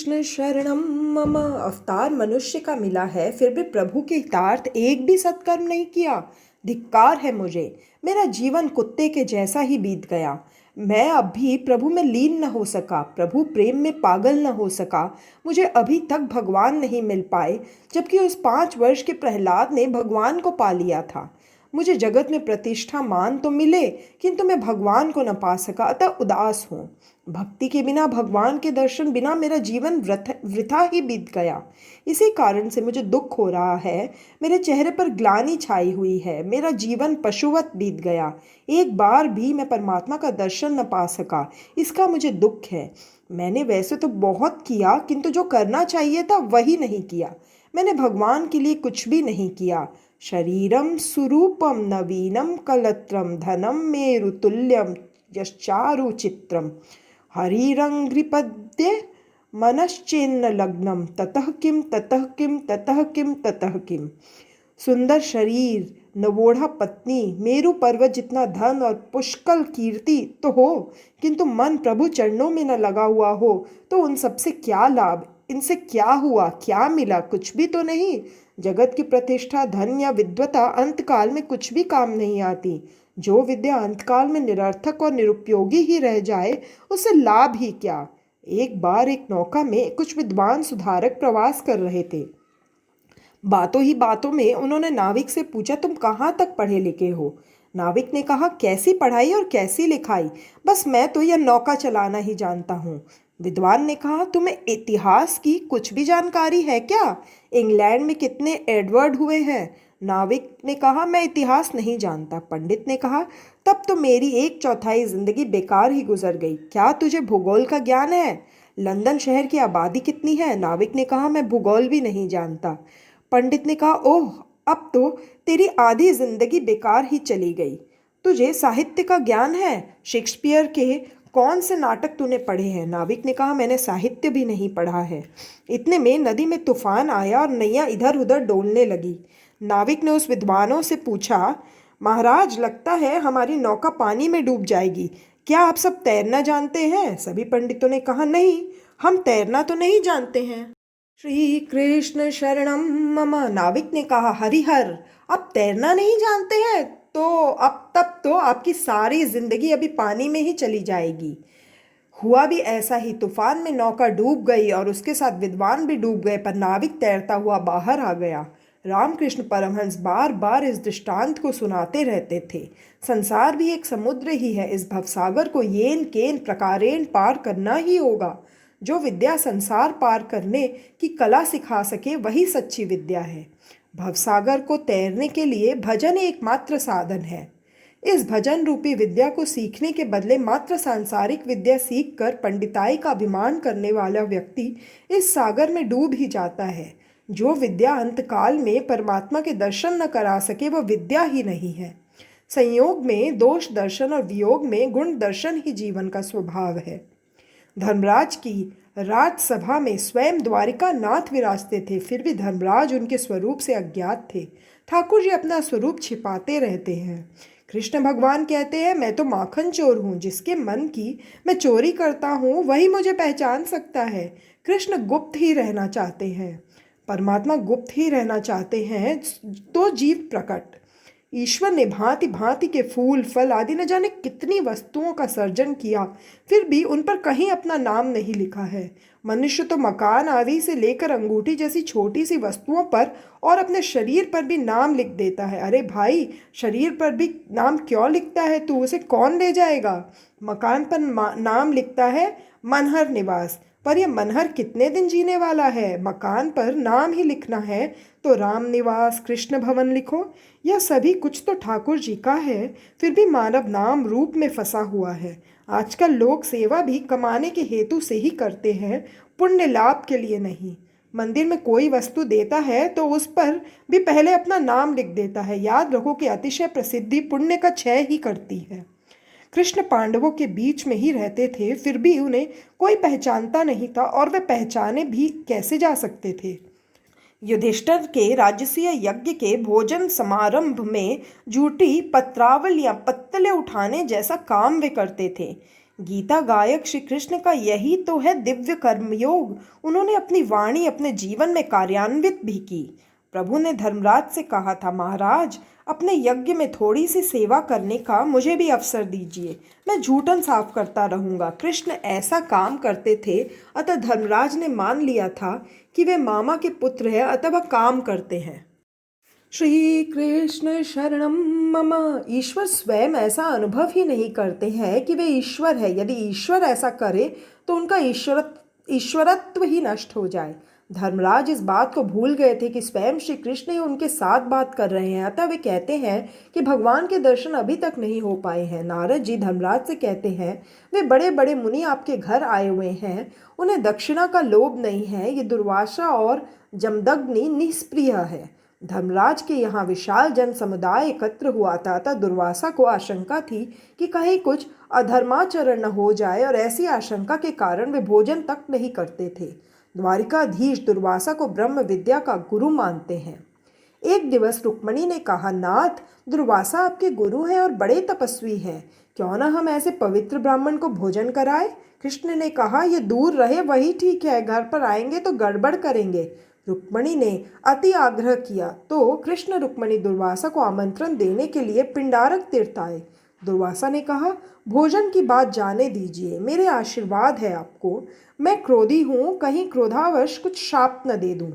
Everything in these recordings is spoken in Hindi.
कृष्ण शरणम मम। अवतार मनुष्य का मिला है, फिर भी प्रभु के हितार्थ एक भी सत्कर्म नहीं किया। धिक्कार है मुझे, मेरा जीवन कुत्ते के जैसा ही बीत गया। मैं अब भी प्रभु में लीन न हो सका, प्रभु प्रेम में पागल न हो सका। मुझे अभी तक भगवान नहीं मिल पाए, जबकि उस 5 वर्ष के प्रहलाद ने भगवान को पा लिया था। मुझे जगत में प्रतिष्ठा मान तो मिले, किंतु मैं भगवान को न पा सका, अतः उदास हूँ। भक्ति के बिना, भगवान के दर्शन बिना मेरा जीवन वृथा ही बीत गया। इसी कारण से मुझे दुख हो रहा है। मेरे चेहरे पर ग्लानि छाई हुई है, मेरा जीवन पशुवत बीत गया। एक बार भी मैं परमात्मा का दर्शन न पा सका, इसका मुझे दुख है। मैंने वैसे तो बहुत किया, किंतु जो करना चाहिए था वही नहीं किया। मैंने भगवान के लिए कुछ भी नहीं किया। शरीरम सुरूपम नवीनम कलत्रम धनम मेरुतुल्यम यश्चारु चित्रम हरिरंघ्रिपद्ये मनश्चेन्न लग्नम ततः किम ततः किम ततः किम ततः किम। सुंदर शरीर, नवोढ़ा पत्नी, मेरु पर्वत जितना धन और पुष्कल कीर्ति तो हो, किंतु मन प्रभु चरणों में न लगा हुआ हो तो उन सबसे क्या लाभ? इनसे क्या हुआ, क्या मिला? कुछ भी तो नहीं। जगत की प्रतिष्ठा, धन या विद्वता अंतकाल में कुछ भी काम नहीं आती। जो विद्या अंतकाल में निरर्थक और निरुपयोगी ही रह जाए, उससे लाभ ही क्या। एक बार एक नौका में कुछ विद्वान सुधारक प्रवास कर रहे थे। बातों ही बातों में उन्होंने नाविक से पूछा, तुम कहाँ तक पढ़े लिखे हो? नाविक ने कहा, कैसी पढ़ाई और कैसी लिखाई, बस मैं तो यह नौका चलाना ही जानता हूँ। विद्वान ने कहा, तुम्हें इतिहास की कुछ भी जानकारी है क्या? इंग्लैंड में कितने एडवर्ड हुए हैं? नाविक ने कहा, मैं इतिहास नहीं जानता। पंडित ने कहा, तब तो मेरी 1/4 जिंदगी बेकार ही गुजर गई। क्या तुझे भूगोल का ज्ञान है? लंदन शहर की आबादी कितनी है? नाविक ने कहा, मैं भूगोल भी नहीं जानता। पंडित ने कहा, ओह, अब तो तेरी आधी जिंदगी बेकार ही चली गई। तुझे साहित्य का ज्ञान है? शेक्सपियर के कौन से नाटक तूने पढ़े हैं? नाविक ने कहा, मैंने साहित्य भी नहीं पढ़ा है। इतने में नदी में तूफान आया और नैया इधर उधर डोलने लगी। नाविक ने उस विद्वानों से पूछा, महाराज, लगता है हमारी नौका पानी में डूब जाएगी। क्या आप सब तैरना जानते हैं? सभी पंडितों ने कहा, नहीं, हम तैरना तो नहीं जानते हैं। श्री कृष्ण शरणम मम। नाविक ने कहा, हरिहर, आप तैरना नहीं जानते हैं तो अब तब तो आपकी सारी जिंदगी अभी पानी में ही चली जाएगी। हुआ भी ऐसा ही। तूफान में नौका डूब गई और उसके साथ विद्वान भी डूब गए, पर नाविक तैरता हुआ बाहर आ गया। रामकृष्ण परमहंस बार बार इस दृष्टांत को सुनाते रहते थे। संसार भी एक समुद्र ही है, इस भवसागर को येन केन प्रकारेण पार करना ही होगा। जो विद्या संसार पार करने की कला सिखा सके, वही सच्ची विद्या है। भवसागर को तैरने के लिए भजन एकमात्र साधन है। इस भजन रूपी विद्या को सीखने के बदले मात्र सांसारिक विद्या सीखकर पंडिताई का अभिमान करने वाला व्यक्ति इस सागर में डूब ही जाता है। जो विद्या अंतकाल में परमात्मा के दर्शन न करा सके, वह विद्या ही नहीं है। संयोग में दोष दर्शन और वियोग में गुण दर्शन ही जीवन का स्वभाव है। धर्मराज की राजसभा में स्वयं द्वारिका नाथ विराजते थे, फिर भी धर्मराज उनके स्वरूप से अज्ञात थे। ठाकुर जी अपना स्वरूप छिपाते रहते हैं। कृष्ण भगवान कहते हैं, मैं तो माखन चोर हूँ, जिसके मन की मैं चोरी करता हूँ वही मुझे पहचान सकता है। कृष्ण गुप्त ही रहना चाहते हैं, परमात्मा गुप्त ही रहना चाहते हैं, तो जीव प्रकट। ईश्वर ने भांति भांति के फूल, फल आदि न जाने कितनी वस्तुओं का सर्जन किया, फिर भी उन पर कहीं अपना नाम नहीं लिखा है। मनुष्य तो मकान आदि से लेकर अंगूठी जैसी छोटी सी वस्तुओं पर और अपने शरीर पर भी नाम लिख देता है। अरे भाई, शरीर पर भी नाम क्यों लिखता है तू? उसे कौन ले जाएगा? मकान पर नाम लिखता है मनहर निवास, पर यह मनहर कितने दिन जीने वाला है? मकान पर नाम ही लिखना है तो राम निवास, कृष्ण भवन लिखो। यह सभी कुछ तो ठाकुर जी का है, फिर भी मानव नाम रूप में फंसा हुआ है। आजकल लोग सेवा भी कमाने के हेतु से ही करते हैं, पुण्य लाभ के लिए नहीं। मंदिर में कोई वस्तु देता है तो उस पर भी पहले अपना नाम लिख देता है। याद रखो कि अतिशय प्रसिद्धि पुण्य का क्षय ही करती है। कृष्ण पांडवों के बीच में ही रहते थे, फिर भी उन्हें कोई पहचानता नहीं था, और वे पहचाने भी कैसे जा सकते थे? युधिष्ठिर के राजसीय यज्ञ के भोजन समारंभ में जूठी पत्रावल या पत्तले उठाने जैसा काम वे करते थे। गीता गायक श्री कृष्ण का यही तो है दिव्य कर्मयोग। उन्होंने अपनी वाणी अपने जीवन में कार्यान्वित भी की। प्रभु ने धर्मराज से कहा था, महाराज अपने यज्ञ में थोड़ी सी सेवा करने का मुझे भी अवसर दीजिए, मैं जूठन साफ करता रहूंगा। कृष्ण ऐसा काम करते थे, अतः धर्मराज ने मान लिया था कि वे मामा के पुत्र हैं, अतः वह काम करते हैं। श्री कृष्ण शरणम मम। ईश्वर स्वयं ऐसा अनुभव ही नहीं करते हैं कि वे ईश्वर है। यदि ईश्वर ऐसा करे तो उनका ईश्वरत्व ही नष्ट हो जाए। धर्मराज इस बात को भूल गए थे कि स्वयं श्री कृष्ण ही उनके साथ बात कर रहे हैं, अतः वे कहते हैं कि भगवान के दर्शन अभी तक नहीं हो पाए हैं। नारद जी धर्मराज से कहते हैं, वे बड़े बड़े मुनि आपके घर आए हुए हैं, उन्हें दक्षिणा का लोभ नहीं है। ये दुर्वासा और जमदग्नि निष्प्रिय है। धर्मराज के यहाँ विशाल जन समुदाय एकत्र हुआ था, अतः दुर्वासा को आशंका थी कि कहीं कुछ अधर्माचरण न हो जाए, और ऐसी आशंका के कारण वे भोजन तक नहीं करते थे। द्वारिकाधीश दुर्वासा को ब्रह्म विद्या का गुरु मानते हैं। एक दिवस रुक्मणी ने कहा, नाथ दुर्वासा आपके गुरु हैं और बड़े तपस्वी हैं, क्यों न हम ऐसे पवित्र ब्राह्मण को भोजन कराए। कृष्ण ने कहा, ये दूर रहे वही ठीक है, घर पर आएंगे तो गड़बड़ करेंगे। रुक्मणी ने अति आग्रह किया तो कृष्ण रुक्मणी दुर्वासा को आमंत्रण देने के लिए पिंडारक तीर्थ आए। दुर्वासा ने कहा, भोजन की बात जाने दीजिए, मेरे आशीर्वाद है आपको। मैं क्रोधी हूँ, कहीं क्रोधावश कुछ शाप न दे दूँ।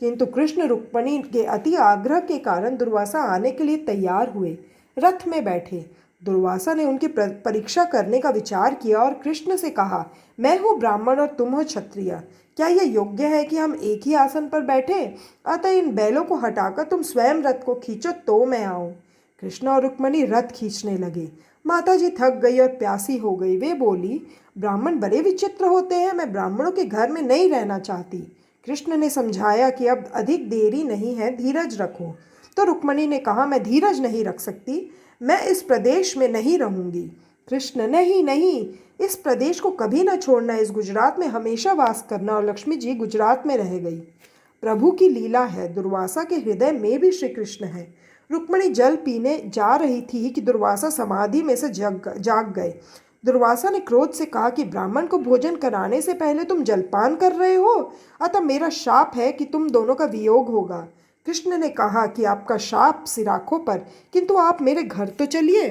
किंतु कृष्ण रुक्मणी के अति आग्रह के कारण दुर्वासा आने के लिए तैयार हुए, रथ में बैठे। दुर्वासा ने उनकी परीक्षा करने का विचार किया और कृष्ण से कहा, मैं हूँ ब्राह्मण और तुम हो क्षत्रिय, क्या यह योग्य है कि हम एक ही आसन पर बैठे? अतः इन बैलों को हटाकर तुम स्वयं रथ को खींचो तो मैं आऊं। कृष्ण और रुक्मणी रथ खींचने लगे। माताजी थक गई और प्यासी हो गई। वे बोली, ब्राह्मण बड़े विचित्र होते हैं, मैं ब्राह्मणों के घर में नहीं रहना चाहती। कृष्ण ने समझाया कि अब अधिक देरी नहीं है, धीरज रखो। तो रुक्मणी ने कहा, मैं धीरज नहीं रख सकती, मैं इस प्रदेश में नहीं रहूंगी। कृष्ण, नहीं नहीं, इस प्रदेश को कभी न छोड़ना, इस गुजरात में हमेशा वास करना। और लक्ष्मी जी गुजरात में रह गई। प्रभु की लीला है, दुर्वासा के हृदय में भी श्री कृष्ण है। रुक्मणी जल पीने जा रही थी कि दुर्वासा समाधि में से जाग गए। दुर्वासा ने क्रोध से कहा कि ब्राह्मण को भोजन कराने से पहले तुम जलपान कर रहे हो, अतः मेरा शाप है कि तुम दोनों का वियोग होगा। कृष्ण ने कहा कि आपका शाप सिराखों पर, किंतु आप मेरे घर तो चलिए।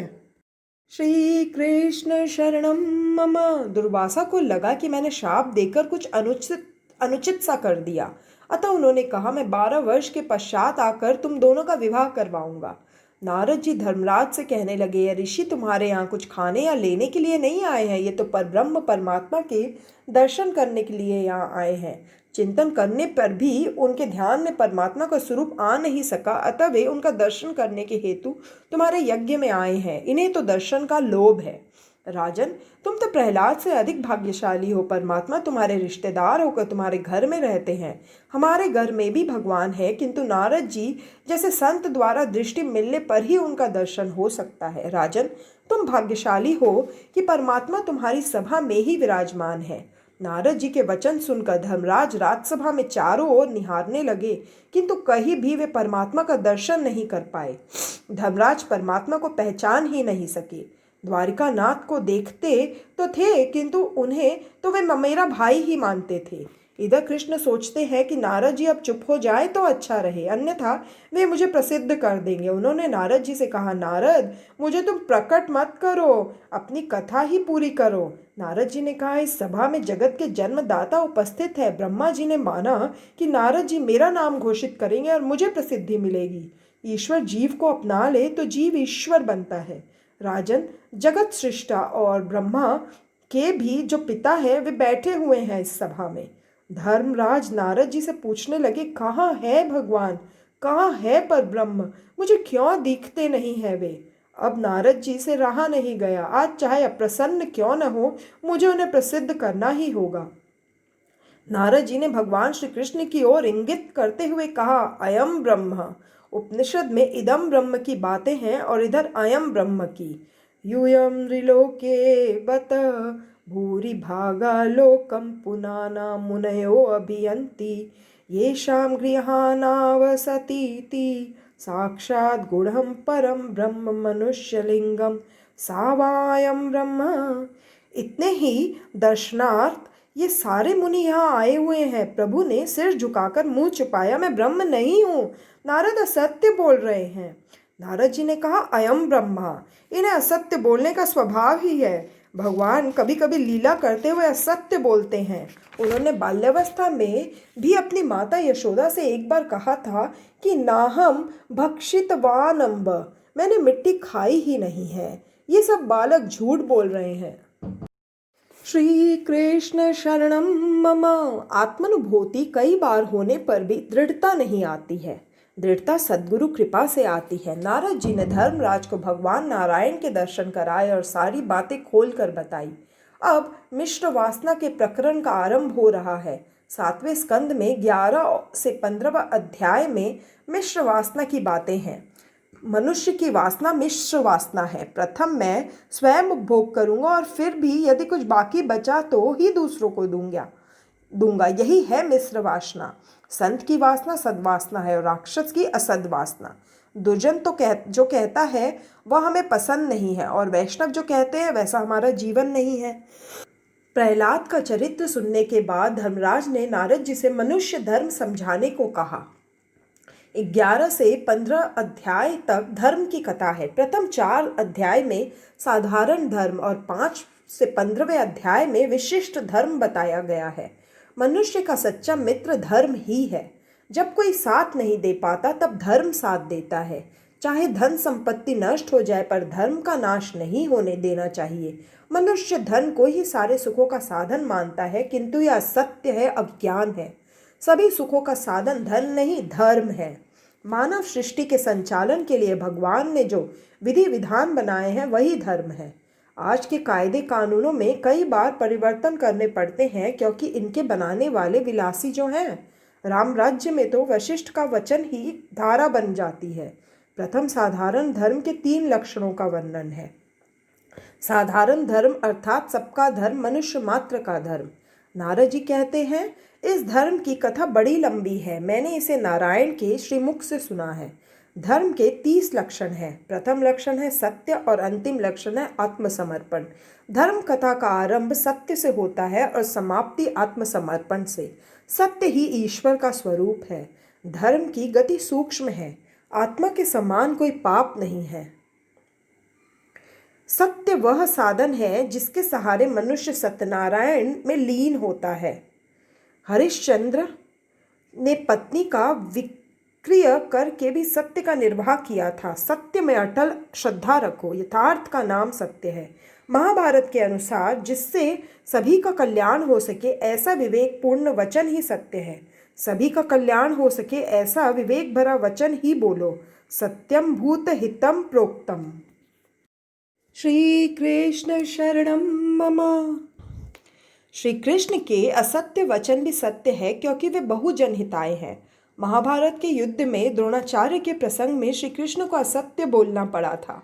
श्री कृष्ण शरणम मम। दुर्वासा को लगा कि मैंने शाप देकर कुछ अनुचित सा कर दिया, अतः उन्होंने कहा, मैं 12 वर्ष के पश्चात आकर तुम दोनों का विवाह करवाऊंगा। नारद जी धर्मराज से कहने लगे, ये ऋषि तुम्हारे यहाँ कुछ खाने या लेने के लिए नहीं आए हैं, ये तो परब्रह्म परमात्मा के दर्शन करने के लिए यहाँ आए हैं। चिंतन करने पर भी उनके ध्यान में परमात्मा का स्वरूप आ नहीं सका, अतः वे उनका दर्शन करने के हेतु तुम्हारे यज्ञ में आए हैं। इन्हें तो दर्शन का लोभ है। राजन, तुम तो प्रहलाद से अधिक भाग्यशाली हो, परमात्मा तुम्हारे रिश्तेदार होकर तुम्हारे घर में रहते हैं। हमारे घर में भी भगवान है, किंतु नारद जी जैसे संत द्वारा दृष्टि मिलने पर ही उनका दर्शन हो सकता है। राजन, तुम भाग्यशाली हो कि परमात्मा तुम्हारी सभा में ही विराजमान है। नारद जी के वचन सुनकर धर्मराज राजसभा में चारों ओर निहारने लगे, किंतु कहीं भी वे परमात्मा का दर्शन नहीं कर पाए। धर्मराज परमात्मा को पहचान ही नहीं सके। द्वारिकानाथ को देखते तो थे, किंतु उन्हें तो वे मेरा भाई ही मानते थे। इधर कृष्ण सोचते हैं कि नारद जी अब चुप हो जाए तो अच्छा रहे, अन्यथा वे मुझे प्रसिद्ध कर देंगे। उन्होंने नारद जी से कहा, नारद मुझे तुम प्रकट मत करो, अपनी कथा ही पूरी करो। नारद जी ने कहा, इस सभा में जगत के जन्मदाता उपस्थित है। ब्रह्मा जी ने माना कि नारद जी मेरा नाम घोषित करेंगे और मुझे प्रसिद्धि मिलेगी। ईश्वर जीव को अपना ले तो जीव ईश्वर बनता है। राजन, जगत सृष्टा और ब्रह्मा के भी जो पिता है वे बैठे हुए हैं इस सभा में। धर्मराज नारद जी से पूछने लगे, कहाँ है भगवान, कहाँ है परब्रह्म, मुझे क्यों दिखते नहीं है वे। अब नारद जी से रहा नहीं गया, आज चाहे अप्रसन्न क्यों न हो, मुझे उन्हें प्रसिद्ध करना ही होगा। नारद जी ने भगवान श्री कृष्ण की ओर इंगित करते हुए कहा, अयम ब्रह्म। उपनिषद में इदम ब्रह्म की बातें हैं और इधर अयम ब्रह्म की। यूयम त्रिलोके बत भूरि भागा लोकम पुनाना मुनयो अभियन्ति येषां गृहाणावसतीति साक्षात् गुढ़ं परम ब्रह्म मनुष्यलिंगम सावायम ब्रह्म। इतने ही दर्शनार्थ ये सारे मुनि यहाँ आए हुए हैं। प्रभु ने सिर झुकाकर मुंह छुपाया, मैं ब्रह्म नहीं हूँ। नारद असत्य बोल रहे हैं। नारद जी ने कहा, अयम ब्रह्मा। इन्हें असत्य बोलने का स्वभाव ही है। भगवान कभी कभी लीला करते हुए असत्य बोलते हैं। उन्होंने बाल्यावस्था में भी अपनी माता यशोदा से एक बार कहा था कि नाहम भक्षितवानम्ब, मैंने मिट्टी खाई ही नहीं है। ये सब बालक झूठ बोल रहे हैं। श्री कृष्ण शरणम मम। आत्मानुभूति कई बार होने पर भी दृढ़ता नहीं आती है। दृढ़ता सद्गुरु कृपा से आती है। नारद जी ने धर्मराज को भगवान नारायण के दर्शन कराए और सारी बातें खोल कर बताई। अब मिश्र वासना के प्रकरण का आरंभ हो रहा है। 7वें स्कंद में 11 से 15 अध्याय में मिश्र वासना की बातें हैं। मनुष्य की वासना मिश्र वासना है। प्रथम मैं स्वयं उपभोग करूंगा और फिर भी यदि कुछ बाकी बचा तो ही दूसरों को दूंगा। यही है मिश्र वासना। संत की वासना सद्वासना है और राक्षस की असद वासना। दुर्जन तो जो कहता है वह हमें पसंद नहीं है, और वैष्णव जो कहते हैं वैसा हमारा जीवन नहीं है। प्रहलाद का चरित्र सुनने के बाद धर्मराज ने नारद जी से मनुष्य धर्म समझाने को कहा। 11 से 15 अध्याय तक धर्म की कथा है। प्रथम 4 अध्याय में साधारण धर्म और 5 से 15वें अध्याय में विशिष्ट धर्म बताया गया है। मनुष्य का सच्चा मित्र धर्म ही है। जब कोई साथ नहीं दे पाता तब धर्म साथ देता है। चाहे धन संपत्ति नष्ट हो जाए पर धर्म का नाश नहीं होने देना चाहिए। मनुष्य धन को ही सारे सुखों का साधन मानता है, किंतु यह असत्य है, अज्ञान है। सभी सुखों का साधन धन नहीं, धर्म है। मानव सृष्टि के संचालन के लिए भगवान ने जो विधि विधान बनाए हैं वही धर्म है। आज के कायदे कानूनों में कई बार परिवर्तन करने पड़ते हैं, क्योंकि इनके बनाने वाले विलासी जो हैं। राम राज्य में तो वशिष्ठ का वचन ही धारा बन जाती है। प्रथम साधारण धर्म के 3 लक्षणों का वर्णन है। साधारण धर्म अर्थात सबका धर्म, मनुष्य मात्र का धर्म। नारद जी कहते हैं, इस धर्म की कथा बड़ी लंबी है। मैंने इसे नारायण के श्रीमुख से सुना है। धर्म के 30 लक्षण हैं। प्रथम लक्षण है सत्य और अंतिम लक्षण है आत्मसमर्पण। धर्म कथा का आरंभ सत्य से होता है और समाप्ति आत्मसमर्पण से। सत्य ही ईश्वर का स्वरूप है। धर्म की गति सूक्ष्म है। आत्मा के समान कोई पाप नहीं है। सत्य वह साधन है जिसके सहारे मनुष्य सत्यनारायण में लीन होता है। हरिश्चंद्र ने पत्नी का विक्रय करके भी सत्य का निर्वाह किया था। सत्य में अटल श्रद्धा रखो, यथार्थ का नाम सत्य है। महाभारत के अनुसार जिससे सभी का कल्याण हो सके ऐसा विवेकपूर्ण वचन ही सत्य है। सभी का कल्याण हो सके ऐसा विवेक भरा वचन ही बोलो। सत्यम भूत हितम प्रोक्तम। श्री कृष्ण शरणम मम। श्री कृष्ण के असत्य वचन भी सत्य है, क्योंकि वे बहुजन हिताय हैं। महाभारत के युद्ध में द्रोणाचार्य के प्रसंग में श्री कृष्ण को असत्य बोलना पड़ा था।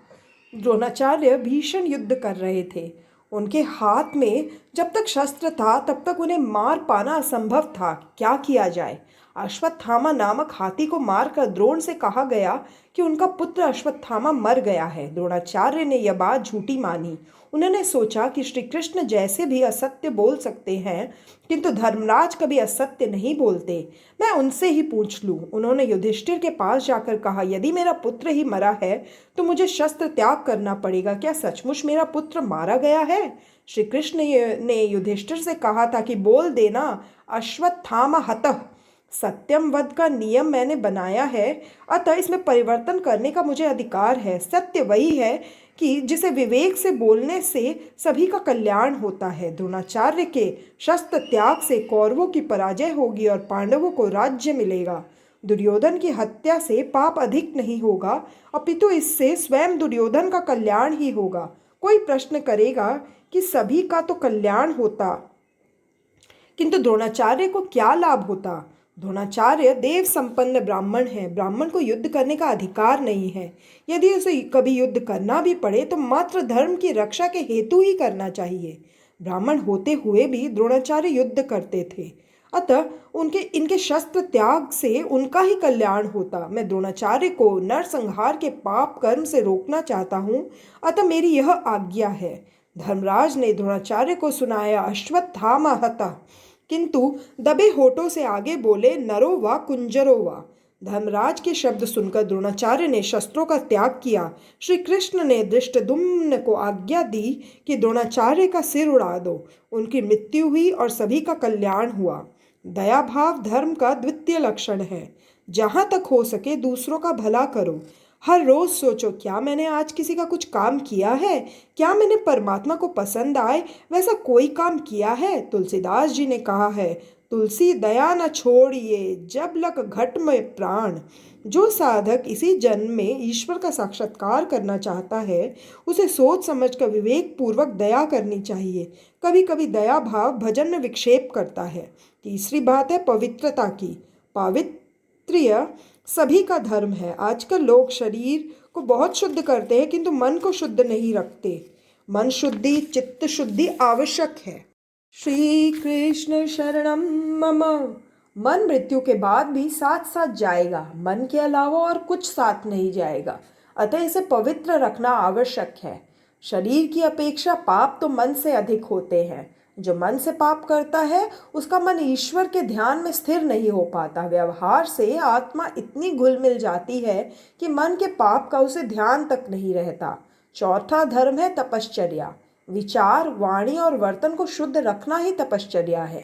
द्रोणाचार्य भीषण युद्ध कर रहे थे। उनके हाथ में जब तक शस्त्र था तब तक उन्हें मार पाना असंभव था। क्या किया जाए? अश्वत्थामा नामक हाथी को मारकर द्रोण से कहा गया कि उनका पुत्र अश्वत्थामा मर गया है। द्रोणाचार्य ने यह बात झूठी मानी। उन्होंने सोचा कि श्री कृष्ण जैसे भी असत्य बोल सकते हैं, किंतु धर्मराज कभी असत्य नहीं बोलते। मैं उनसे ही पूछ लूं। उन्होंने युधिष्ठिर के पास जाकर कहा, यदि मेरा पुत्र ही मरा है तो मुझे शस्त्र त्याग करना पड़ेगा। क्या सचमुच मेरा पुत्र मारा गया है? श्री कृष्ण ने युधिष्ठिर से कहा था कि बोल देना, अश्वत्थामा हतः। सत्यम वध का नियम मैंने बनाया है, अतः इसमें परिवर्तन करने का मुझे अधिकार है। सत्य वही है कि जिसे विवेक से बोलने से सभी का कल्याण होता है। द्रोणाचार्य के शस्त्र त्याग से कौरवों की पराजय होगी और पांडवों को राज्य मिलेगा। दुर्योधन की हत्या से पाप अधिक नहीं होगा, अपितु इससे स्वयं दुर्योधन का कल्याण ही होगा। कोई प्रश्न करेगा कि सभी का तो कल्याण होता, किंतु द्रोणाचार्य को क्या लाभ होता? द्रोणाचार्य देव संपन्न ब्राह्मण हैं। ब्राह्मण को युद्ध करने का अधिकार नहीं है। यदि उसे कभी युद्ध करना भी पड़े तो मात्र धर्म की रक्षा के हेतु ही करना चाहिए। ब्राह्मण होते हुए भी द्रोणाचार्य युद्ध करते थे, अतः इनके शस्त्र त्याग से उनका ही कल्याण होता। मैं द्रोणाचार्य को नरसंहार के पाप कर्म से रोकना चाहता हूँ, अतः मेरी यह आज्ञा है। धर्मराज ने द्रोणाचार्य को सुनाया अश्वत्थामा हतः, किंतु दबे होठों से आगे बोले नरो वा कुंजरो वा। धर्मराज के शब्द सुनकर द्रोणाचार्य ने शस्त्रों का त्याग किया। श्री कृष्ण ने धृष्टद्युम्न को आज्ञा दी कि द्रोणाचार्य का सिर उड़ा दो। उनकी मृत्यु हुई और सभी का कल्याण हुआ। दया भाव धर्म का द्वितीय लक्षण है। जहाँ तक हो सके दूसरों का भला करो। हर रोज सोचो, क्या मैंने आज किसी का कुछ काम किया है? क्या मैंने परमात्मा को पसंद आए वैसा कोई काम किया है? तुलसीदास जी ने कहा है, तुलसी दया न छोड़िए जब लग घट में प्राण। जो साधक इसी जन्म में ईश्वर का साक्षात्कार करना चाहता है उसे सोच समझ कर विवेक पूर्वक दया करनी चाहिए। कभी कभी दया भाव भजन में विक्षेप करता है। तीसरी बात है पवित्रता की। पावित्र्य सभी का धर्म है। आजकल लोग शरीर को बहुत शुद्ध करते हैं किंतु मन को शुद्ध नहीं रखते। मन शुद्धि चित्त शुद्धि आवश्यक है। श्री कृष्ण शरणम मम। मन मृत्यु के बाद भी साथ साथ जाएगा, मन के अलावा और कुछ साथ नहीं जाएगा। अतः इसे पवित्र रखना आवश्यक है। शरीर की अपेक्षा पाप तो मन से अधिक होते हैं। जो मन से पाप करता है उसका मन ईश्वर के ध्यान में स्थिर नहीं हो पाता। व्यवहार से आत्मा इतनी घुल मिल जाती है कि मन के पाप का उसे ध्यान तक नहीं रहता। चौथा धर्म है तपश्चर्या। विचार वाणी और वर्तन को शुद्ध रखना ही तपश्चर्या है।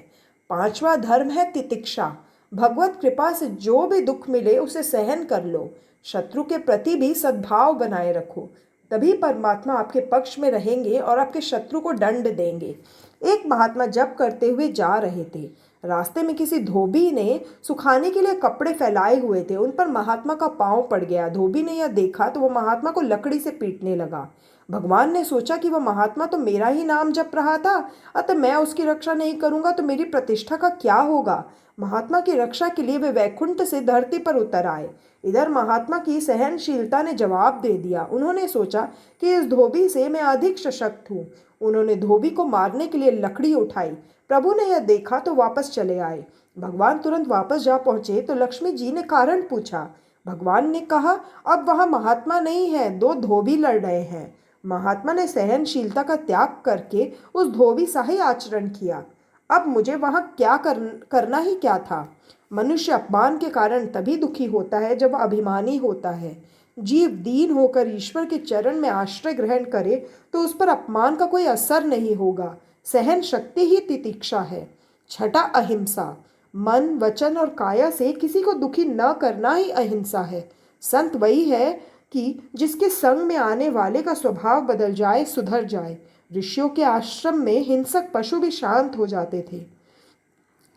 पांचवा धर्म है तितिक्षा। भगवत कृपा से जो भी दुख मिले उसे सहन कर लो। शत्रु के प्रति भी सद्भाव बनाए रखो, तभी परमात्मा आपके पक्ष में रहेंगे और आपके शत्रु को दंड देंगे। एक महात्मा जप करते हुए जा रहे थे। रास्ते में किसी धोबी ने सुखाने के लिए कपड़े फैलाए हुए थे। उन पर महात्मा का पांव पड़ गया। धोबी ने यह देखा तो वह महात्मा को लकड़ी से पीटने लगा। भगवान ने सोचा कि वह महात्मा तो मेरा ही नाम जप रहा था, अतः मैं उसकी रक्षा नहीं करूंगा तो मेरी प्रतिष्ठा का क्या होगा। महात्मा की रक्षा के लिए वे वैकुंठ से धरती पर उतर आए। इधर महात्मा की सहनशीलता ने जवाब दे दिया। उन्होंने सोचा कि इस धोबी से मैं अधिक सशक्त हूँ। उन्होंने धोबी को मारने के लिए लकड़ी उठाई। प्रभु ने यह देखा तो वापस चले आए। भगवान तुरंत वापस जा पहुंचे तो लक्ष्मी जी ने कारण पूछा। भगवान ने कहा, अब वहां महात्मा नहीं है, दो धोबी लड़ रहे हैं। महात्मा ने सहनशीलता का त्याग करके उस धोबी सा ही आचरण किया। अब मुझे वहां करना ही क्या था। मनुष्य अपमान के कारण तभी दुखी होता है जब अभिमानी होता है। जीव दीन होकर ईश्वर के चरण में आश्रय ग्रहण करे तो उस पर अपमान का कोई असर नहीं होगा। सहन शक्ति ही तितिक्षा है। छठा अहिंसा। मन वचन और काया से किसी को दुखी न करना ही अहिंसा है। संत वही है कि जिसके संग में आने वाले का स्वभाव बदल जाए, सुधर जाए। ऋषियों के आश्रम में हिंसक पशु भी शांत हो जाते थे।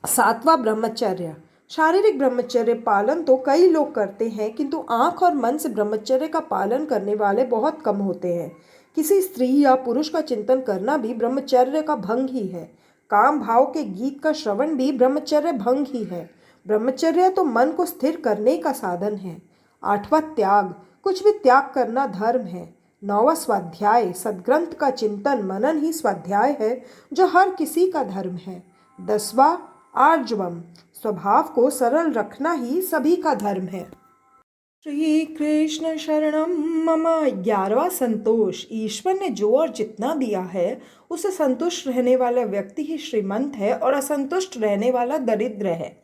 सातवां ब्रह्मचर्य। शारीरिक ब्रह्मचर्य पालन तो कई लोग करते हैं किंतु आंख और मन से ब्रह्मचर्य का पालन करने वाले बहुत कम होते हैं। किसी स्त्री या पुरुष का चिंतन करना भी ब्रह्मचर्य का भंग ही है। काम भाव के गीत का श्रवण भी ब्रह्मचर्य भंग ही है। ब्रह्मचर्य तो मन को स्थिर करने का साधन है। आठवां त्याग। कुछ भी त्याग करना धर्म है। नौवां स्वाध्याय। सद्ग्रंथ का चिंतन मनन ही स्वाध्याय है जो हर किसी का धर्म है। 10वां आर्जवम। स्वभाव को सरल रखना ही सभी का धर्म है। श्री कृष्ण शरणम मम। 11वां संतोष। ईश्वर ने जो और जितना दिया है उसे संतुष्ट रहने वाला व्यक्ति ही श्रीमंत है और असंतुष्ट रहने वाला दरिद्र है।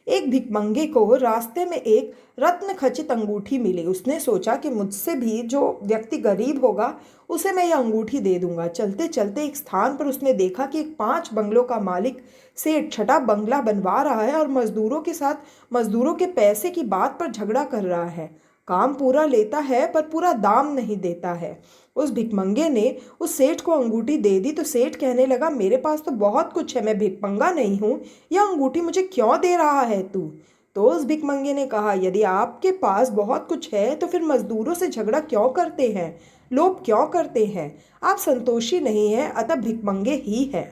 एक भिखमंगे को रास्ते में एक रत्न खचित अंगूठी मिली। उसने सोचा कि मुझसे भी जो व्यक्ति गरीब होगा उसे मैं यह अंगूठी दे दूंगा। चलते चलते एक स्थान पर उसने देखा कि एक 5 बंगलों का मालिक सेठ छठा बंगला बनवा रहा है और मजदूरों के साथ मजदूरों के पैसे की बात पर झगड़ा कर रहा है। काम पूरा लेता है पर पूरा दाम नहीं देता है। उस भिखमंगे ने उस सेठ को अंगूठी दे दी तो सेठ कहने लगा, मेरे पास तो बहुत कुछ है, मैं भिखमंगा नहीं हूँ, यह अंगूठी मुझे क्यों दे रहा है तू? तो उस भिखमंगे ने कहा, यदि आपके पास बहुत कुछ है तो फिर मजदूरों से झगड़ा क्यों करते हैं, लोभ क्यों करते हैं? आप संतोषी नहीं हैं, अतः भिखमंगे ही है।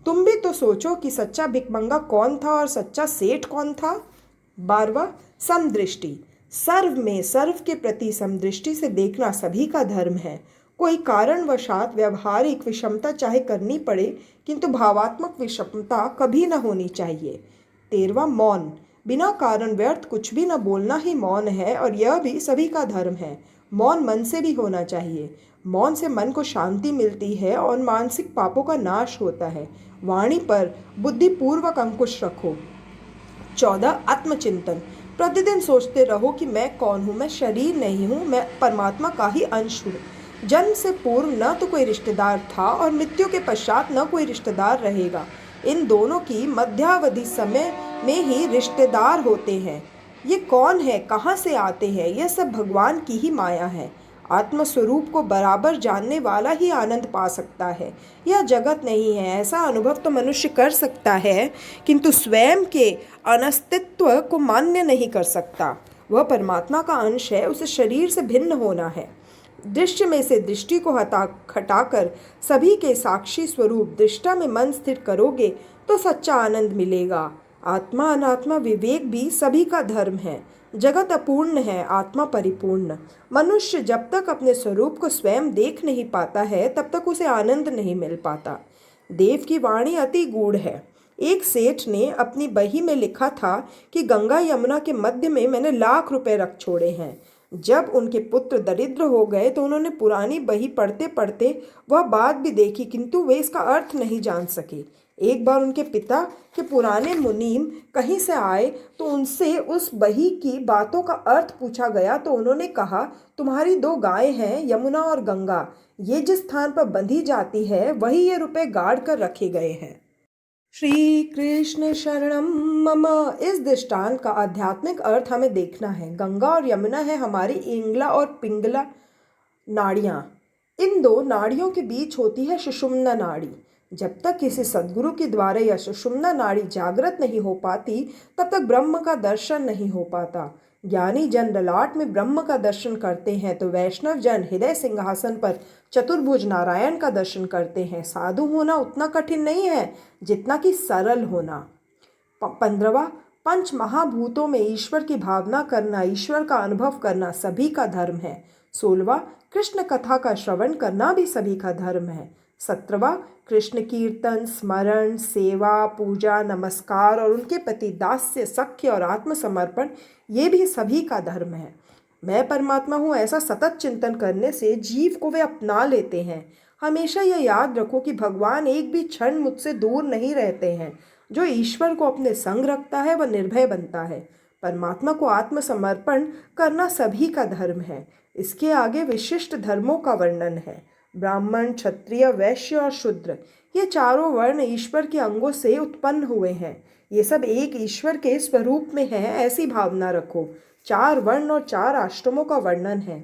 तुम भी तो सोचो कि सच्चा भिखमंगा कौन था और सच्चा सेठ कौन था। 12वां समदृष्टि। सर्व में सर्व के प्रति समदृष्टि से देखना सभी का धर्म है। कोई कारणवशात व्यवहारिक विषमता चाहे करनी पड़े किंतु भावात्मक विषमता कभी न होनी चाहिए। 13वां मौन। बिना कारण व्यर्थ कुछ भी न बोलना ही मौन है और यह भी सभी का धर्म है। मौन मन से भी होना चाहिए। मौन से मन को शांति मिलती है और मानसिक पापों का नाश होता है। वाणी पर बुद्धिपूर्वक अंकुश रखो। 14 आत्मचिंतन। प्रतिदिन सोचते रहो कि मैं कौन हूँ, मैं शरीर नहीं हूँ, मैं परमात्मा का ही अंश हूँ। जन्म से पूर्व न तो कोई रिश्तेदार था और मृत्यु के पश्चात न कोई रिश्तेदार रहेगा। इन दोनों की मध्यावधि समय में ही रिश्तेदार होते हैं। ये कौन है, कहाँ से आते हैं, यह सब भगवान की ही माया है। आत्मस्वरूप को बराबर जानने वाला ही आनंद पा सकता है। यह जगत नहीं है, ऐसा अनुभव तो मनुष्य कर सकता है, किंतु स्वयं के अनस्तित्व को मान्य नहीं कर सकता। वह परमात्मा का अंश है, उसे शरीर से भिन्न होना है। दृश्य में से दृष्टि को हटाकर सभी के साक्षी स्वरूप दृष्टा में मन स्थिर करोगे तो सच्चा आनंद मिलेगा। आत्मा अनात्मा विवेक भी सभी का धर्म है। जगत अपूर्ण है, आत्मा परिपूर्ण। मनुष्य जब तक अपने स्वरूप को स्वयं देख नहीं पाता है तब तक उसे आनंद नहीं मिल पाता। देव की वाणी अति गूढ़ है। एक सेठ ने अपनी बही में लिखा था कि गंगा यमुना के मध्य में मैंने लाख रुपए रख छोड़े हैं। जब उनके पुत्र दरिद्र हो गए तो उन्होंने पुरानी बही पढ़ते पढ़ते वह बात भी देखी, किंतु वे इसका अर्थ नहीं जान सके। एक बार उनके पिता के पुराने मुनीम कहीं से आए तो उनसे उस बही की बातों का अर्थ पूछा गया तो उन्होंने कहा, तुम्हारी 2 गायें हैं, यमुना और गंगा। ये जिस स्थान पर बंधी जाती है वही ये रुपए गाड़ कर रखे गए हैं। श्री कृष्ण शरणम मम। इस दृष्टांत का आध्यात्मिक अर्थ हमें देखना है। गंगा और यमुना है हमारी इंगला और पिंगला नाड़ियाँ। इन 2 नाड़ियों के बीच होती है सुषुम्ना नाड़ी। जब तक किसी सद्गुरु के द्वारा यह सुषुम्ना नाड़ी जागृत नहीं हो पाती तब तक ब्रह्म का दर्शन नहीं हो पाता। ज्ञानी जन ललाट में ब्रह्म का दर्शन करते हैं तो वैष्णव जन हृदय सिंहासन पर चतुर्भुज नारायण का दर्शन करते हैं। साधु होना उतना कठिन नहीं है जितना कि सरल होना। 15वां, पंच महाभूतों में ईश्वर की भावना करना, ईश्वर का अनुभव करना सभी का धर्म है। 16वां, कृष्ण कथा का श्रवण करना भी सभी का धर्म है। 17वां, कृष्ण कीर्तन, स्मरण, सेवा, पूजा, नमस्कार और उनके प्रति दास्य, सख्य और आत्मसमर्पण ये भी सभी का धर्म है। मैं परमात्मा हूँ ऐसा सतत चिंतन करने से जीव को वे अपना लेते हैं। हमेशा यह याद रखो कि भगवान एक भी क्षण मुझसे दूर नहीं रहते हैं। जो ईश्वर को अपने संग रखता है वह निर्भय बनता है। परमात्मा को आत्मसमर्पण करना सभी का धर्म है। इसके आगे विशिष्ट धर्मों का वर्णन है। ब्राह्मण, क्षत्रिय, वैश्य और शूद्र ये चारों वर्ण ईश्वर के अंगों से उत्पन्न हुए हैं। ये सब एक ईश्वर के स्वरूप में है, ऐसी भावना रखो। 4 वर्ण और 4 आश्रमों का वर्णन है।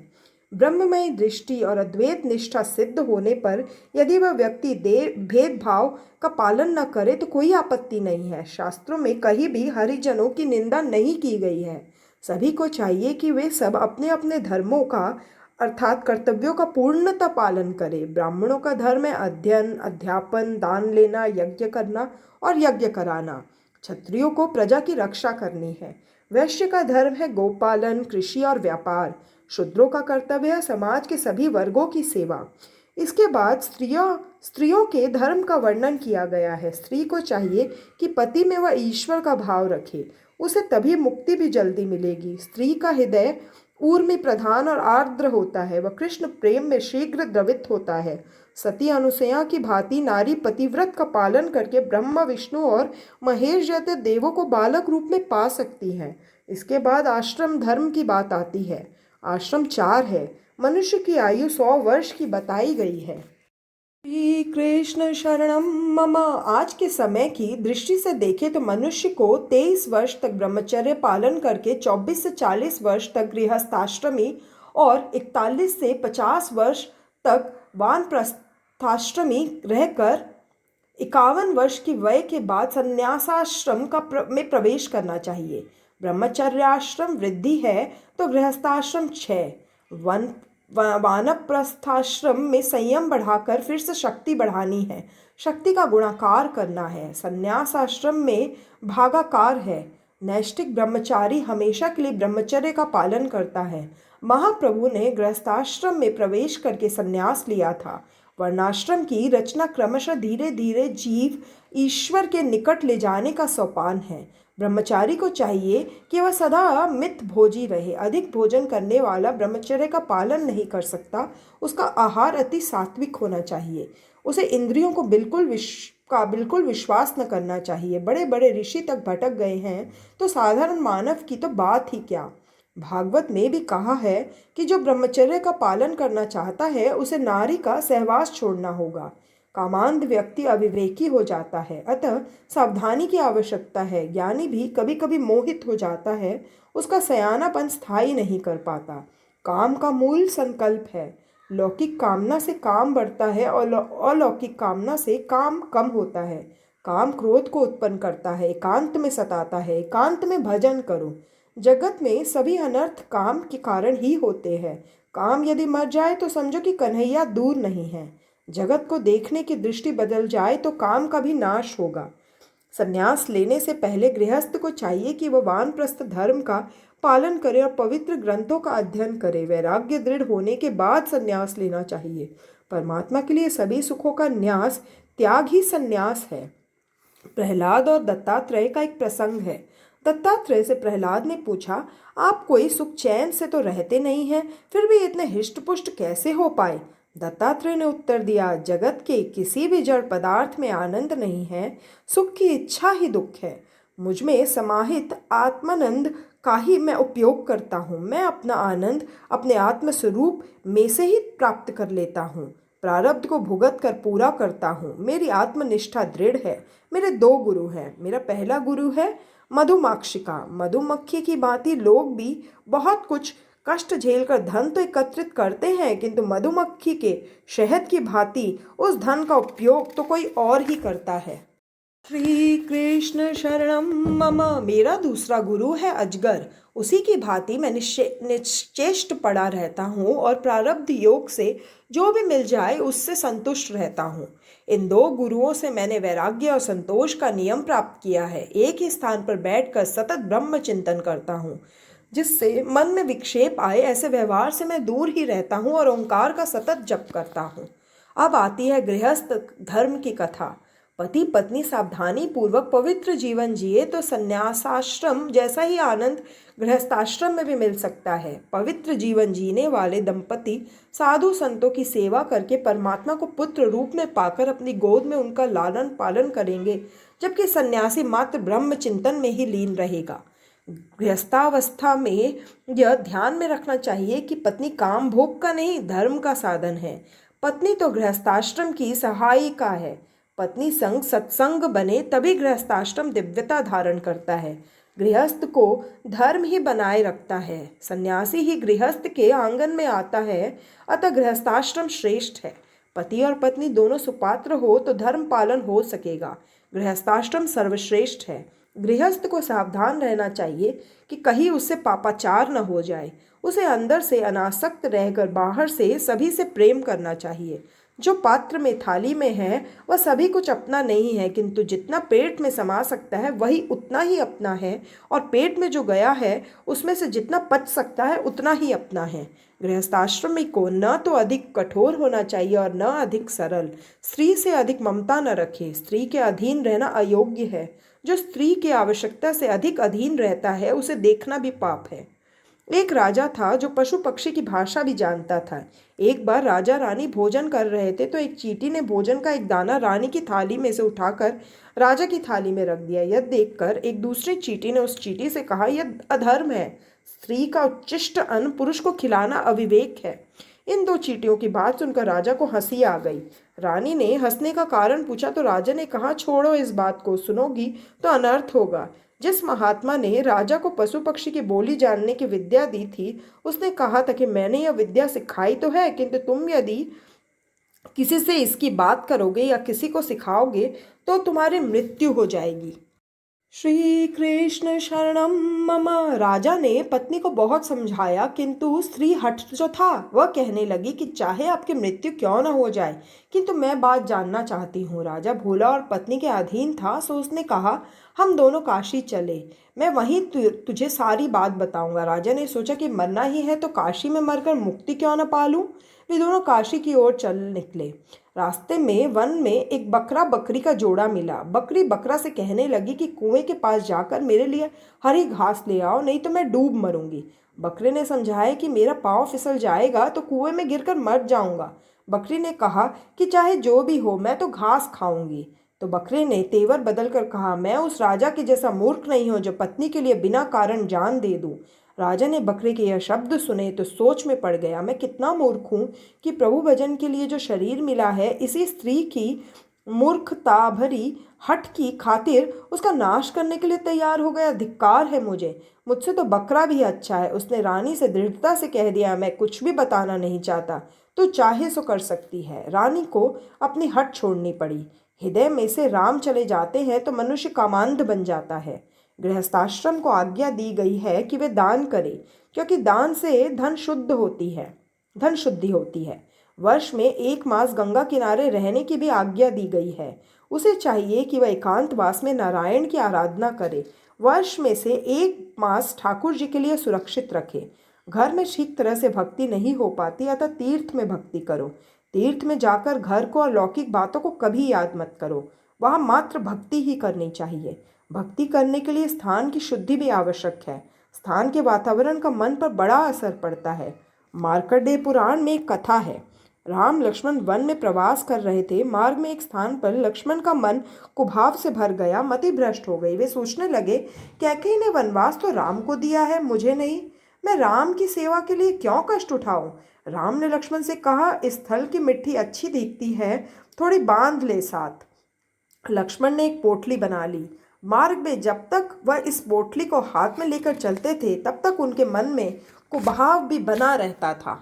ब्रह्ममय दृष्टि और अद्वैत निष्ठा सिद्ध होने पर यदि वह व्यक्ति भेदभाव का पालन न करे तो कोई आपत्ति नहीं है। शास्त्रों में कहीं भी हरिजनों की निंदा नहीं की गई है। सभी को चाहिए कि वे सब अपने अपने धर्मों का अर्थात कर्तव्यों का पूर्णतः पालन करें। ब्राह्मणों का धर्म है अध्ययन, अध्यापन, दान लेना, यज्ञ करना और यज्ञ कराना। क्षत्रियों को प्रजा की रक्षा करनी है। वैश्य का धर्म है गोपालन, कृषि और व्यापार। शूद्रों का कर्तव्य है समाज के सभी वर्गों की सेवा। इसके बाद स्त्रियों के धर्म का वर्णन किया गया है। स्त्री को चाहिए कि पति में वह ईश्वर का भाव रखे, उसे तभी मुक्ति भी जल्दी मिलेगी। स्त्री का हृदय ऊर्मी प्रधान और आर्द्र होता है, वह कृष्ण प्रेम में शीघ्र द्रवित होता है। सती अनुसुईया की भांति नारी पतिव्रत का पालन करके ब्रह्मा, विष्णु और महेश जैसे देवों को बालक रूप में पा सकती है। इसके बाद आश्रम धर्म की बात आती है। आश्रम 4 है। मनुष्य की आयु 100 वर्ष की बताई गई है। श्री कृष्ण शरणम मम। आज के समय की दृष्टि से देखें तो मनुष्य को 23 वर्ष तक ब्रह्मचर्य पालन करके 24 से 40 वर्ष तक गृहस्थाश्रमी और 41 से 50 वर्ष तक वानप्रस्थाश्रमी रहकर 51 वर्ष की वय के बाद संन्यासाश्रम में प्रवेश करना चाहिए। ब्रह्मचर्याश्रम वृद्धि है तो गृहस्थाश्रम 6। वानप्रस्थाश्रम में संयम बढ़ाकर फिर से शक्ति बढ़ानी है, शक्ति का गुणाकार करना है। संन्यासाश्रम में भागाकार है। नैष्ठिक ब्रह्मचारी हमेशा के लिए ब्रह्मचर्य का पालन करता है। महाप्रभु ने गृहस्थाश्रम में प्रवेश करके संन्यास लिया था। वर्णाश्रम की रचना क्रमशः धीरे धीरे जीव ईश्वर के निकट ले जाने का सोपान है। ब्रह्मचारी को चाहिए कि वह सदा मित भोजी रहे। अधिक भोजन करने वाला ब्रह्मचर्य का पालन नहीं कर सकता। उसका आहार अति सात्विक होना चाहिए। उसे इंद्रियों को बिल्कुल विश्वास न करना चाहिए। बड़े बड़े ऋषि तक भटक गए हैं तो साधारण मानव की तो बात ही क्या। भागवत में भी कहा है कि जो ब्रह्मचर्य का पालन करना चाहता है उसे नारी का सहवास छोड़ना होगा। कामांध व्यक्ति अविवेकी हो जाता है, अतः सावधानी की आवश्यकता है। ज्ञानी भी कभी कभी मोहित हो जाता है, उसका सयानापन स्थायी नहीं कर पाता। काम का मूल संकल्प है। लौकिक कामना से काम बढ़ता है और अलौकिक कामना से काम कम होता है। काम क्रोध को उत्पन्न करता है, एकांत में सताता है। एकांत में भजन करो। जगत में सभी अनर्थ काम के कारण ही होते हैं। काम यदि मर जाए तो समझो कि कन्हैया दूर नहीं है। जगत को देखने की दृष्टि बदल जाए तो काम का भी नाश होगा। संन्यास लेने से पहले गृहस्थ को चाहिए कि वह वानप्रस्थ धर्म का पालन करे और पवित्र ग्रंथों का अध्ययन करे। वैराग्य दृढ़ होने के बाद संन्यास लेना चाहिए। परमात्मा के लिए सभी सुखों का न्यास त्याग ही संन्यास है। प्रहलाद और दत्तात्रेय का एक प्रसंग है। दत्तात्रेय से प्रहलाद ने पूछा, आप कोई सुख चैन से तो रहते नहीं हैं, फिर भी इतने हिष्टपुष्ट कैसे हो पाए? दत्तात्रेय ने उत्तर दिया, जगत के किसी भी जड़ पदार्थ में आनंद नहीं है, सुख की इच्छा ही दुख है। मुझ में समाहित आत्मानंद का ही मैं उपयोग करता हूँ। मैं अपना आनंद अपने आत्मस्वरूप में से ही प्राप्त कर लेता हूँ। प्रारब्ध को भुगत कर पूरा करता हूँ। मेरी आत्मनिष्ठा दृढ़ है। मेरे दो गुरु हैं। मेरा पहला गुरु है मधुमाक्षिका। मधुमक्खी की भांति लोग भी बहुत कुछ कष्ट झेलकर धन तो एकत्रित करते हैं, किंतु मधुमक्खी के शहद की भांति उस धन का उपयोग तो कोई और ही करता है। श्री कृष्ण शरणम मम। मेरा दूसरा गुरु है अजगर। उसी की भांति मैं निश्चेष्ट पड़ा रहता हूँ और प्रारब्ध योग से जो भी मिल जाए उससे संतुष्ट रहता हूँ। इन दो गुरुओं से मैंने वैराग्य और संतोष का नियम प्राप्त किया है। एक ही स्थान पर बैठकर सतत ब्रह्म चिंतन करता हूँ, जिससे मन में विक्षेप आए ऐसे व्यवहार से मैं दूर ही रहता हूँ और ओंकार का सतत जप करता हूँ। अब आती है गृहस्थ धर्म की कथा। पति पत्नी सावधानी पूर्वक पवित्र जीवन जिए तो संन्यासाश्रम जैसा ही आनंद गृहस्थाश्रम में भी मिल सकता है। पवित्र जीवन जीने वाले दंपति साधु संतों की सेवा करके परमात्मा को पुत्र रूप में पाकर अपनी गोद में उनका लालन पालन करेंगे, जबकि सन्यासी मात्र ब्रह्म चिंतन में ही लीन रहेगा। गृहस्थावस्था में यह ध्यान में रखना चाहिए कि पत्नी काम भोग का नहीं, धर्म का साधन है। पत्नी तो गृहस्थाश्रम की सहायिका है। पत्नी संग सत्संग बने तभी गृहस्थाश्रम दिव्यता धारण करता है। गृहस्थ को धर्म ही बनाए रखता है। सन्यासी ही गृहस्थ के आंगन में आता है, अतः गृहस्थाश्रम श्रेष्ठ है। पति और पत्नी दोनों सुपात्र हो तो धर्म पालन हो सकेगा। गृहस्थाश्रम सर्वश्रेष्ठ है। गृहस्थ को सावधान रहना चाहिए कि कहीं उससे पापाचार न हो जाए। उसे अंदर से अनासक्त रहकर बाहर से सभी से प्रेम करना चाहिए। जो पात्र में थाली में है वह सभी कुछ अपना नहीं है, किंतु जितना पेट में समा सकता है वही उतना ही अपना है, और पेट में जो गया है उसमें से जितना पच सकता है उतना ही अपना है। गृहस्थाश्रमी को न तो अधिक कठोर होना चाहिए और न अधिक सरल। स्त्री से अधिक ममता न रखे। स्त्री के अधीन रहना अयोग्य है। जो स्त्री की आवश्यकता से अधिक अधीन रहता है उसे देखना भी पाप है। एक राजा था जो पशु पक्षी की भाषा भी जानता था। एक बार राजा रानी भोजन कर रहे थे तो एक चींटी ने भोजन का एक दाना रानी की थाली में से उठाकर राजा की थाली में रख दिया। यह देखकर एक दूसरी चींटी ने उस चींटी से कहा, यह अधर्म है। स्त्री का उच्छिष्ट अन्न पुरुष को खिलाना अविवेक है। इन दो चींटियों की बात सुनकर राजा को हंसी आ गई। रानी ने हंसने का कारण पूछा तो राजा ने कहा, छोड़ो इस बात को, सुनोगी तो अनर्थ होगा। जिस महात्मा ने राजा को पशु पक्षी की बोली जानने की विद्या दी थी उसने कहा था कि मैंने यह विद्या सिखाई तो है, किंतु तुम यदि किसी से इसकी बात करोगे या किसी को सिखाओगे तो तुम्हारी मृत्यु हो जाएगी। श्री कृष्ण शरणम मम। राजा ने पत्नी को बहुत समझाया, किंतु स्त्री हठ जो था वह कहने लगी कि चाहे आपकी मृत्यु क्यों न हो जाए, किंतु मैं बात जानना चाहती हूँ। राजा भोला और पत्नी के अधीन था, सो उसने कहा, हम दोनों काशी चले, मैं वहीं तुझे सारी बात बताऊंगा। राजा ने सोचा कि मरना ही है तो काशी में मरकर मुक्ति क्यों न पा लूं। वे दोनों काशी की ओर चल निकले। रास्ते में वन में एक बकरा बकरी का जोड़ा मिला। बकरी बकरा से कहने लगी कि कुएं के पास जाकर मेरे लिए हरी घास ले आओ, नहीं तो मैं डूब मरूंगी। बकरे ने समझाया कि मेरा पाँव फिसल जाएगा तो कुएं में गिरकर मर जाऊंगा। बकरी ने कहा कि चाहे जो भी हो, मैं तो घास खाऊंगी। तो बकरे ने तेवर बदल कर कहा, मैं उस राजा के जैसा मूर्ख नहीं हूं जो पत्नी के लिए बिना कारण जान दे दूं। राजा ने बकरे के यह शब्द सुने तो सोच में पड़ गया, मैं कितना मूर्ख हूँ कि प्रभु भजन के लिए जो शरीर मिला है, इसी स्त्री की मूर्खता भरी हठ की खातिर उसका नाश करने के लिए तैयार हो गया। धिक्कार है मुझसे तो बकरा भी अच्छा है। उसने रानी से दृढ़ता से कह दिया, मैं कुछ भी बताना नहीं चाहता, तो चाहे सो कर सकती है। रानी को अपनी हठ छोड़नी पड़ी। हृदय में से राम चले जाते हैं तो मनुष्य कामांध बन जाता है। गृहस्थाश्रम को आज्ञा दी गई है कि वे दान करें, क्योंकि दान से धन शुद्धि होती है। वर्ष में 1 मास गंगा किनारे रहने की भी आज्ञा दी गई है। उसे चाहिए कि वह एकांतवास में नारायण की आराधना करे। वर्ष में से 1 मास ठाकुर जी के लिए सुरक्षित रखे। घर में ठीक तरह से भक्ति नहीं हो पाती, अतः तीर्थ में भक्ति करो। तीर्थ में जाकर घर को और लौकिक बातों को कभी याद मत करो। वहाँ मात्र भक्ति ही करनी चाहिए। भक्ति करने के लिए स्थान की शुद्धि भी आवश्यक है। स्थान के वातावरण का मन पर बड़ा असर पड़ता है। मार्कंडेय पुराण में एक कथा है। राम लक्ष्मण वन में प्रवास कर रहे थे। मार्ग में एक स्थान पर लक्ष्मण का मन कुभाव से भर गया, मति भ्रष्ट हो गई। वे सोचने लगे, कैकेयी ने वनवास तो राम को दिया है, मुझे नहीं। मैं राम की सेवा के लिए क्यों कष्ट उठाऊं? राम ने लक्ष्मण से कहा, इस स्थल की मिट्टी अच्छी दिखती है, थोड़ी बांध ले साथ। लक्ष्मण ने एक पोटली बना ली। मार्ग में जब तक वह इस पोटली को हाथ में लेकर चलते थे, तब तक उनके मन में कुभाव भी बना रहता था।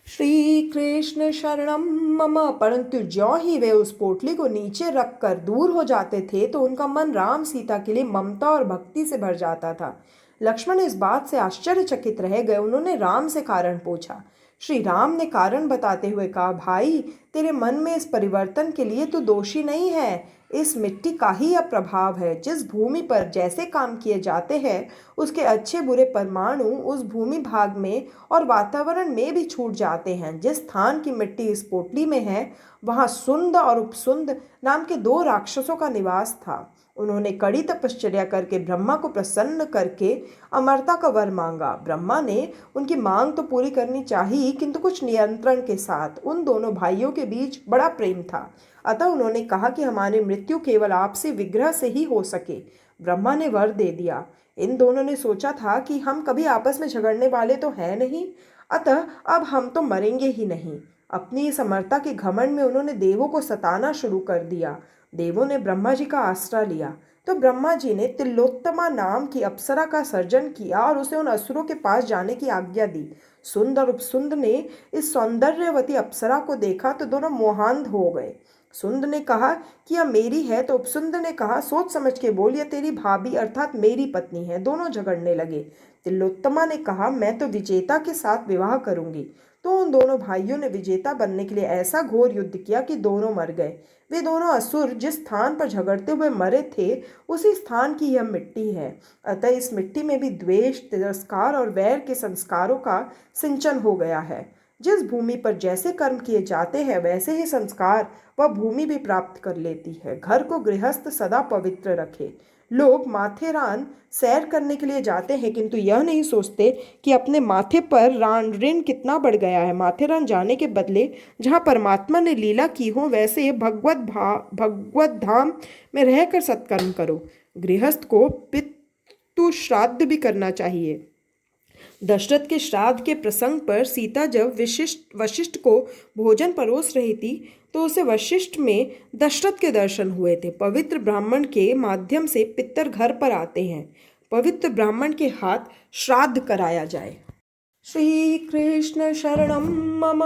श्री कृष्ण शरणम मम। परंतु ज्यों ही वे उस पोटली को नीचे रखकर दूर हो जाते थे, तो उनका मन राम सीता के लिए ममता और भक्ति से भर जाता था। लक्ष्मण इस बात से आश्चर्यचकित रह गए। उन्होंने राम से कारण पूछा। श्री राम ने कारण बताते हुए कहा, भाई, तेरे मन में इस परिवर्तन के लिए तू दोषी नहीं है। इस मिट्टी का ही यह प्रभाव है। जिस भूमि पर जैसे काम किए जाते हैं, उसके अच्छे बुरे परमाणु उस भूमि भाग में और वातावरण में भी छूट जाते हैं। जिस स्थान की मिट्टी इस पोटली में है, वहाँ सुंद और उपसुंद नाम के 2 राक्षसों का निवास था। उन्होंने कड़ी तपश्चर्या करके ब्रह्मा को प्रसन्न करके अमरता का वर मांगा। ब्रह्मा ने उनकी मांग तो पूरी करनी चाहिए, किंतु कुछ नियंत्रण के साथ। उन दोनों भाइयों के बीच बड़ा प्रेम था, अतः उन्होंने कहा कि हमारी मृत्यु केवल आपसे विग्रह से ही हो सके। ब्रह्मा ने वर दे दिया। इन दोनों ने सोचा था कि हम कभी आपस में झगड़ने वाले तो हैं नहीं, अतः अब हम तो मरेंगे ही नहीं। अपनी इस अमरता के घमंड में उन्होंने देवों को सताना शुरू कर दिया। देवों ने ब्रह्मा जी का आसरा लिया, तो ब्रह्मा जी ने तिलोत्तमा नाम की अप्सरा का सर्जन किया और उसे उन असुरों के पास जाने की आज्ञा दी। सुंद और उपसुंद ने इस सौंदर्यवती अप्सरा को देखा तो दोनों मोहांध हो गए। सुंद ने कहा कि यह मेरी है, तो उपसुंद ने कहा, सोच समझ के बोल, यह तेरी भाभी अर्थात मेरी पत्नी है। दोनों झगड़ने लगे। तिलोत्तमा ने कहा, मैं तो विजेता के साथ विवाह करूंगी। तो उन दोनों भाइयों ने विजेता बनने के लिए ऐसा घोर युद्ध किया कि दोनों मर गए। वे दोनों असुर जिस स्थान पर झगड़ते हुए मरे थे, उसी स्थान की यह मिट्टी है। अतः इस मिट्टी में भी द्वेष, तिरस्कार और वैर के संस्कारों का सिंचन हो गया है। जिस भूमि पर जैसे कर्म किए जाते हैं, वैसे ही संस्कार वह भूमि भी प्राप्त कर लेती है। घर को गृहस्थ सदा पवित्र रखे। लोग माथेरान सैर करने के लिए जाते हैं, किंतु यह नहीं सोचते कि अपने माथे पर ऋण कितना बढ़ गया है। माथेरान जाने के बदले जहाँ परमात्मा ने लीला की हो, वैसे भगवत धाम में रहकर सत्कर्म करो। गृहस्थ को पितृ श्राद्ध भी करना चाहिए। दशरथ के श्राद्ध के प्रसंग पर सीता जब वशिष्ठ को भोजन परोस रही थी, तो उसे वशिष्ठ में दशरथ के दर्शन हुए थे। पवित्र ब्राह्मण के माध्यम से पितर घर पर आते हैं। पवित्र ब्राह्मण के हाथ श्राद्ध कराया जाए। श्री कृष्ण शरणम मम।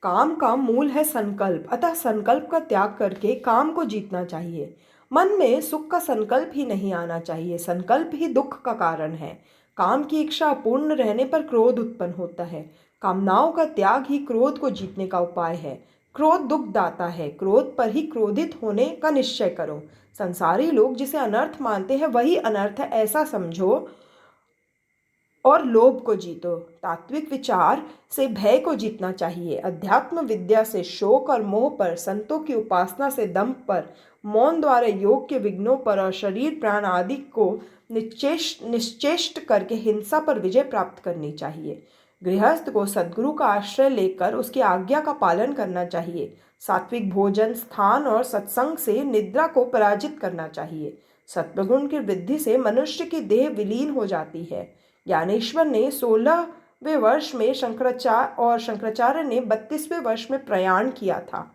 काम का मूल है संकल्प, अतः संकल्प का त्याग करके काम को जीतना चाहिए। मन में सुख का संकल्प ही नहीं आना चाहिए। संकल्प ही दुख का कारण है। काम की इच्छा अपूर्ण रहने पर क्रोध उत्पन्न होता है। कामनाओं का त्याग ही क्रोध को जीतने का उपाय है। क्रोध दुख दाता है। क्रोध पर ही क्रोधित होने का निश्चय करो। संसारी लोग जिसे अनर्थ मानते हैं, वही अनर्थ है, ऐसा समझो। और लोभ को जीतो। तात्विक विचार से भय को जीतना चाहिए। अध्यात्म विद्या से शोक और मोह पर, संतों की उपासना से दंभ पर, मौन द्वारा योग के विघ्नों पर और शरीर प्राण आदि को निश्चेष्ट करके हिंसा पर विजय प्राप्त करनी चाहिए। गृहस्थ को सद्गुरु का आश्रय लेकर उसकी आज्ञा का पालन करना चाहिए। सात्विक भोजन, स्थान और सत्संग से निद्रा को पराजित करना चाहिए। सत्वगुण की वृद्धि से मनुष्य की देह विलीन हो जाती है। ज्ञानेश्वर ने 16वें वर्ष में शंकराचार्य ने 32वें वर्ष में प्रयाण किया था।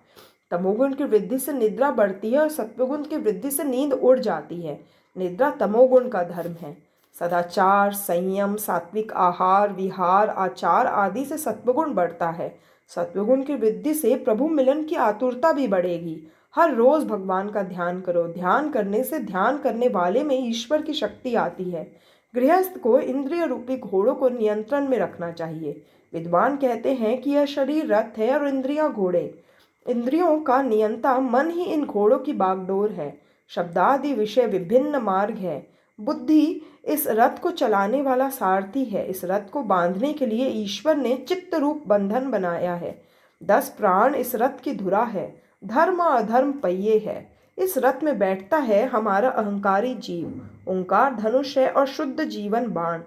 तमोगुण की वृद्धि से निद्रा बढ़ती है और सत्वगुण की वृद्धि से नींद उड़ जाती है। निद्रा तमोगुण का धर्म है। सदाचार, संयम, सात्विक आहार विहार आचार आदि से सत्वगुण बढ़ता है। सत्वगुण की वृद्धि से प्रभु मिलन की आतुरता भी बढ़ेगी। हर रोज भगवान का ध्यान करो। ध्यान करने से ध्यान करने वाले में ईश्वर की शक्ति आती है। गृहस्थ को इंद्रिय रूपी घोड़ों को नियंत्रण में रखना चाहिए। विद्वान कहते हैं कि यह शरीर रथ है और इंद्रियां घोड़े। इंद्रियों का नियंता मन ही इन घोड़ों की बागडोर है। शब्दादि विषय विभिन्न मार्ग है। बुद्धि इस रथ को चलाने वाला सारथी है। इस रथ को बांधने के लिए ईश्वर ने चित्त रूप बंधन बनाया है। 10 प्राण इस रथ की धुरा है। धर्म और अधर्म पहिए है। इस रथ में बैठता है हमारा अहंकारी जीव। ओंकार धनुष है और शुद्ध जीवन बाण,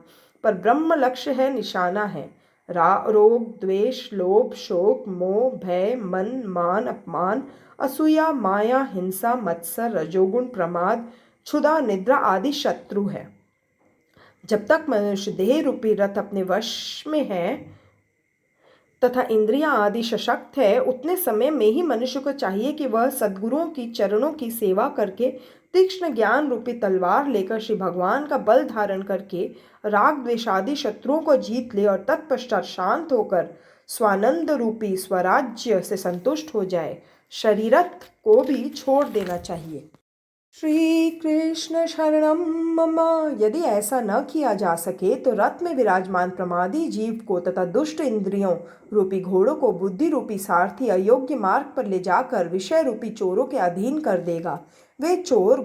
पर ब्रह्म लक्ष्य है, निशाना है। रोग, द्वेष, लोभ, शोक, मोह, भय, मन, मान, अपमान, असूया, माया, हिंसा, मत्सर, रजोगुण, प्रमाद, क्षुधा, निद्रा आदि शत्रु है। जब तक मनुष्य देह रूपी रथ अपने वश में है तथा इंद्रियां आदि सशक्त है, उतने समय में ही मनुष्य को चाहिए कि वह सद्गुरुओं की चरणों की सेवा करके तीक्ष्ण ज्ञान रूपी तलवार लेकर श्री भगवान का बल धारण करके राग द्वेषादि शत्रुओं को जीत ले और तत्पश्चात शांत होकर स्वानंद रूपी स्वराज्य से संतुष्ट हो जाए। शरीरत को भी छोड़ देना चाहिए। श्री कृष्ण शरणम मम। यदि ऐसा न किया जा सके तो रथ में विराजमान प्रमादी जीव को तथा दुष्ट इंद्रियों रूपी घोड़ों को बुद्धि रूपी सारथी अयोग्य मार्ग पर ले जाकर विषय रूपी चोरों के अधीन कर देगा। वे चोर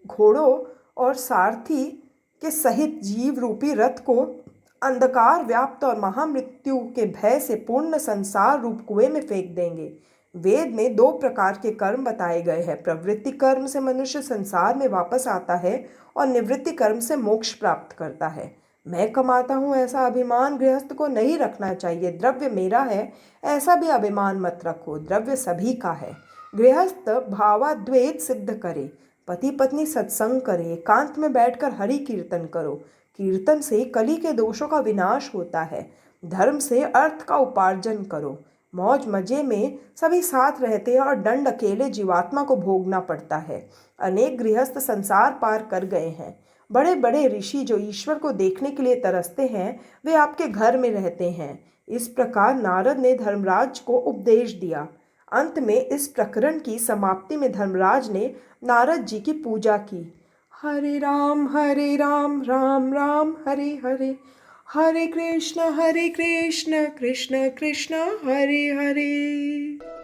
घोड़ों और सारथी के सहित जीव रूपी रथ को अंधकार व्याप्त और महामृत्यु के भय से पूर्ण संसार रूप कुएं में फेंक देंगे। वेद में 2 प्रकार के कर्म बताए गए हैं। प्रवृत्ति कर्म से मनुष्य संसार में वापस आता है और निवृत्ति कर्म से मोक्ष प्राप्त करता है। मैं कमाता हूँ ऐसा अभिमान गृहस्थ को नहीं रखना चाहिए। द्रव्य मेरा है ऐसा भी अभिमान मत रखो। द्रव्य सभी का है। गृहस्थ भावाद्वैत सिद्ध करे। पति पत्नी सत्संग करे। एकांत में बैठकर हरि कीर्तन करो। कीर्तन से कली के दोषों का विनाश होता है। धर्म से अर्थ का उपार्जन करो। मौज मजे में सभी साथ रहते हैं और दंड अकेले जीवात्मा को भोगना पड़ता है। अनेक गृहस्थ संसार पार कर गए हैं। बड़े बड़े ऋषि जो ईश्वर को देखने के लिए तरसते हैं, वे आपके घर में रहते हैं। इस प्रकार नारद ने धर्मराज को उपदेश दिया। अंत में इस प्रकरण की समाप्ति में धर्मराज ने नारद जी की पूजा की। हरे राम राम राम हरे हरे, हरे कृष्ण कृष्ण कृष्ण हरे हरे।